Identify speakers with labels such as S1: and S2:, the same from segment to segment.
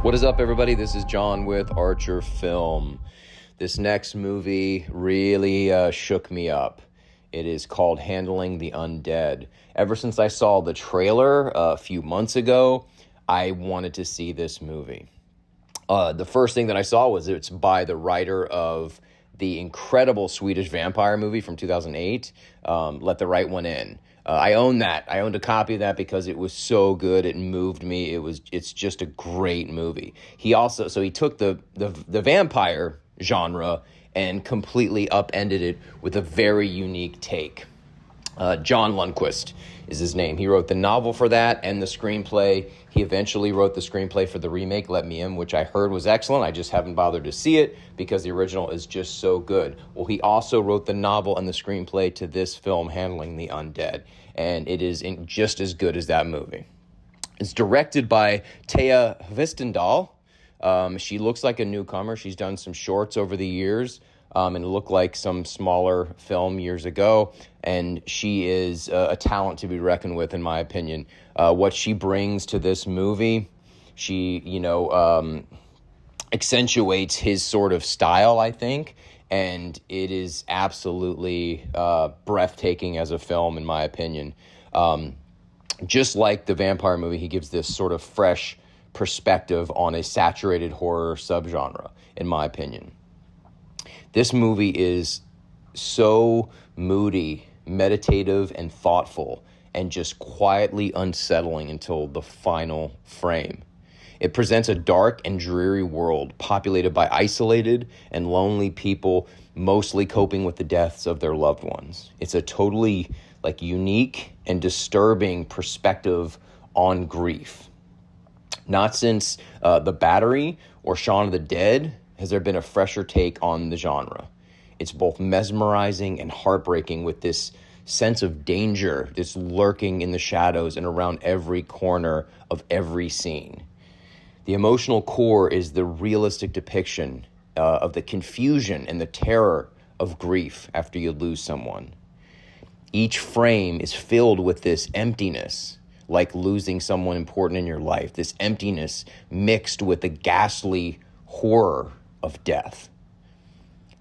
S1: What is up, everybody? This is John with Archer Film. This next movie really shook me up. It is called Handling the Undead. Ever since I saw the trailer a few months ago, I wanted to see this movie. The first thing that I saw was it's by the writer of the incredible Swedish vampire movie from 2008, Let the Right One In. I own that. I owned a copy of that because it was so good. It moved me. It's just a great movie. He took the vampire genre and completely upended it with a very unique take. Ajvide Lindqvist is his name. He wrote the novel for that and the screenplay. He eventually wrote the screenplay for the remake, Let Me In, which I heard was excellent. I just haven't bothered to see it because the original is just so good. Well, he also wrote the novel and the screenplay to this film, Handling the Undead, and it is just as good as that movie. It's directed by Thea Hvistendahl. She looks like a newcomer. She's done some shorts over the years. And it looked like some smaller film years ago, and she is a talent to be reckoned with, in my opinion. What she brings to this movie, she, accentuates his sort of style, I think, and it is absolutely breathtaking as a film, in my opinion. Just like the vampire movie, he gives this sort of fresh perspective on a saturated horror subgenre, in my opinion. This movie is so moody, meditative, and thoughtful, and just quietly unsettling until the final frame. It presents a dark and dreary world populated by isolated and lonely people, mostly coping with the deaths of their loved ones. It's a totally unique and disturbing perspective on grief. Not since The Battery or Shaun of the Dead has there been a fresher take on the genre. It's both mesmerizing and heartbreaking, with this sense of danger that's lurking in the shadows and around every corner of every scene. The emotional core is the realistic depiction of the confusion and the terror of grief after you lose someone. Each frame is filled with this emptiness, like losing someone important in your life. This emptiness mixed with the ghastly horror of death.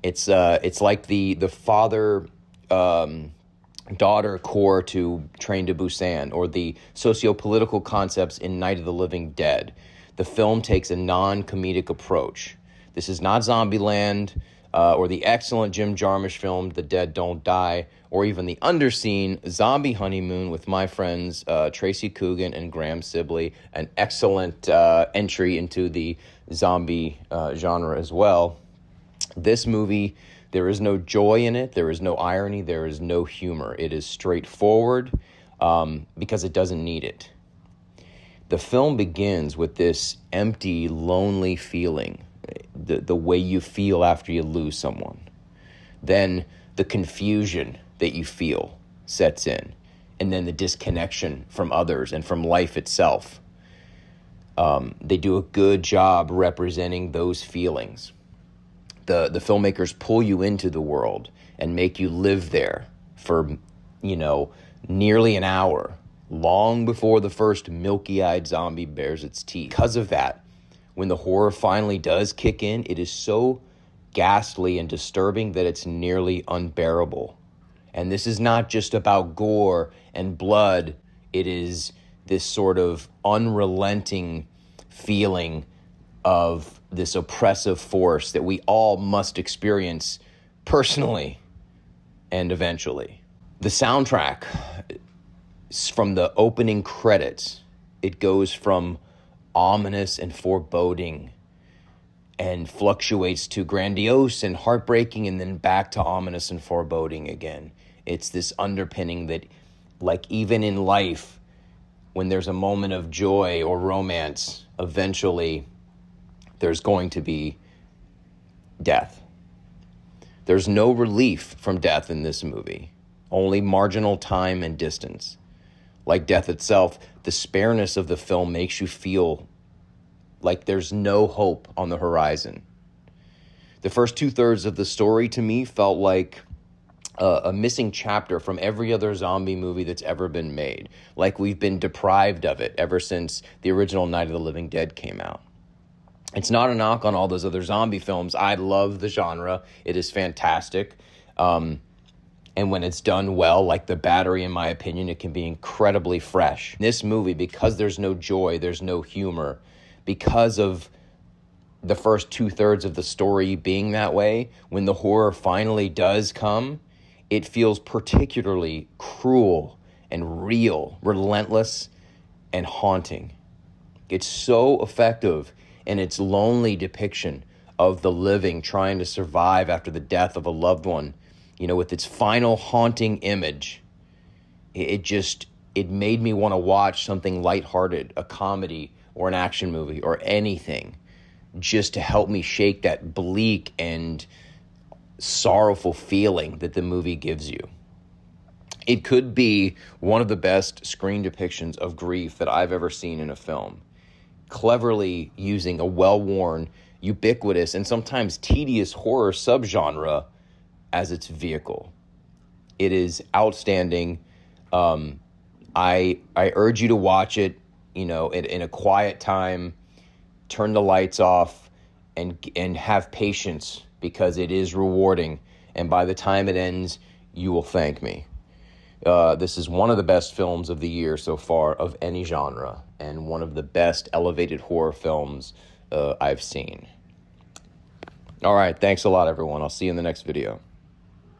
S1: It's like the father daughter core to Train to Busan, or the socio-political concepts in Night of the Living Dead. The film takes a non-comedic approach. This is not Zombieland, or the excellent Jim Jarmusch film The Dead Don't Die, or even the underseen Zombie Honeymoon with my friends Tracy Coogan and Graham Sibley, an excellent entry into the zombie genre as well. This movie, there is no joy in it, there is no irony, there is no humor. It is straightforward because it doesn't need it. The film begins with this empty, lonely feeling, the way you feel after you lose someone. Then the confusion that you feel sets in, and then the disconnection from others and from life itself. They do a good job representing those feelings. The filmmakers pull you into the world and make you live there for, nearly an hour, long before the first milky-eyed zombie bares its teeth. Because of that, when the horror finally does kick in, it is so ghastly and disturbing that it's nearly unbearable. And this is not just about gore and blood. It is this sort of unrelenting feeling of this oppressive force that we all must experience personally and eventually. The soundtrack, from the opening credits, it goes from ominous and foreboding and fluctuates to grandiose and heartbreaking, and then back to ominous and foreboding again. It's this underpinning that, even in life, when there's a moment of joy or romance, eventually there's going to be death. There's no relief from death in this movie, only marginal time and distance. Like death itself, the spareness of the film makes you feel like there's no hope on the horizon. The first 2/3 of the story, to me, felt like a missing chapter from every other zombie movie that's ever been made. Like we've been deprived of it ever since the original Night of the Living Dead came out. It's not a knock on all those other zombie films. I love the genre. It is fantastic. And when it's done well, like The Battery, in my opinion, it can be incredibly fresh. This movie, because there's no joy, there's no humor, because of the first 2/3 of the story being that way, when the horror finally does come, it feels particularly cruel and real, relentless and haunting. It's so effective in its lonely depiction of the living trying to survive after the death of a loved one. You know, with its final haunting image, it made me want to watch something lighthearted, a comedy or an action movie or anything, just to help me shake that bleak and sorrowful feeling that the movie gives you. It could be one of the best screen depictions of grief that I've ever seen in a film, cleverly using a well-worn, ubiquitous, and sometimes tedious horror subgenre as its vehicle. It is outstanding. I urge you to watch it, you know, in a quiet time, turn the lights off, and have patience, because it is rewarding. And by the time it ends, you will thank me. This is one of the best films of the year so far of any genre, and one of the best elevated horror films I've seen. All right, thanks a lot, everyone. I'll see you in the next video.